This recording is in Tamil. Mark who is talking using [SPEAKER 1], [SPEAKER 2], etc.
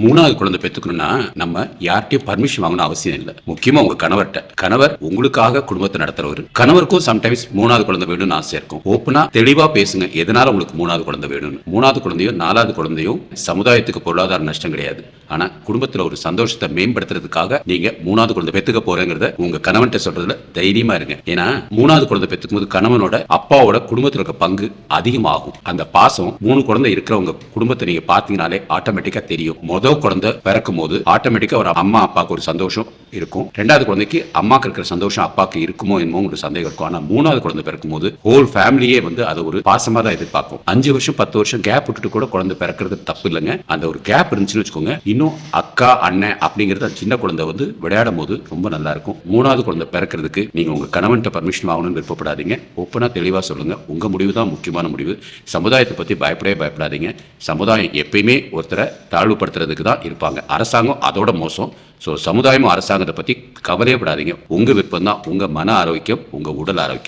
[SPEAKER 1] மூணாவது குழந்தை பெற்றுக்கணும்னா நம்ம யார்கிட்டயும் பர்மிஷன் வாங்கணும் அவசியம் இல்லை. முக்கியமா உங்க கணவர்கிட்ட. கணவர் உங்களுக்காக குடும்பத்தை நடத்துறவர். கணவருக்கும் சம்டைம்ஸ் மூணாவது குழந்தை வேணும்னு ஆசை இருக்கும். ஓப்பனா தெளிவா பேசுங்க, எதனால உங்களுக்கு மூணாவது குழந்தை வேணும்னு. மூணாவது குழந்தையோ நாலாவது குழந்தையோ சமுதாயத்துக்கு பொருளாதார நஷ்டம் கிடையாது. ஆனா குடும்பத்துல ஒரு சந்தோஷத்தை மேம்படுத்துறதுக்காக நீங்க மூணாவது குழந்தை பெற்றுக்க போறேங்கிறத உங்க கணவன்கிட்ட சொல்றதுல தைரியமா இருங்க. ஏன்னா மூணாவது குழந்தை பெற்றுக்கும் போது கணவனோட அப்பாவோட குடும்பத்துல இருக்க பங்கு அதிகமாகும். அந்த பாசம் 3 குழந்தை இருக்கிறவங்க குடும்பத்தை நீங்க பாத்தீங்கனாலே ஆட்டோமேட்டிக்கா தெரியும். முதல் குழந்தை பிறக்கும் போது ஆட்டோமேட்டிக்கா ஒரு அம்மா அப்பாவுக்கு ஒரு சந்தோஷம் இருக்கும். ரெண்டாவது குழந்தைக்கு அம்மாக்கு இருக்கிற சந்தோஷம் அப்பாவுக்கு இருக்குமோ என்னமோ ஒரு சந்தேகம் இருக்கும். ஆனா மூணாவது குழந்தை பிறக்கும் போது ஹோல் ஃபேமிலியே அதை ஒரு பாசமா தான் எதிர்பார்க்கும். 5 வருஷம் 10 வருஷம் கேப் விட்டுட்டு கூட குழந்தை பிறக்கிறது தப்பு இல்லைங்க. அந்த ஒரு கேப் இருந்துச்சுன்னு வச்சுக்கோங்க, இன்னும் அக்கா அண்ணன் அப்படிங்கறது சின்ன குழந்தை விளையாடும் போது ரொம்ப நல்லா இருக்கும். மூணாவது குழந்தை பிறக்கிறதுக்கு நீங்க உங்க கணவன்கிட்ட பர்மிஷன் வாங்கணும்னு விருப்பப்படாதீங்க. ஓப்பனா தெளிவா சொல்லுங்க. உங்க முடிவு தான் முக்கியமான முடிவு. சமுதாயத்தை பத்தி பயப்படாதீங்க. சமுதாயம் எப்பயுமே ஒருத்தரை தாழ்வுபடுத்துறதுக்கு தான் இருப்பாங்க. அரசாங்கம் அதோட மோசம். சமுதாயமும் அரசாங்கத்தை பத்தி கவலையப்படாதீங்க. உங்க விருப்பம் தான். உங்க மன ஆரோக்கியம், உங்க உடல் ஆரோக்கியம்.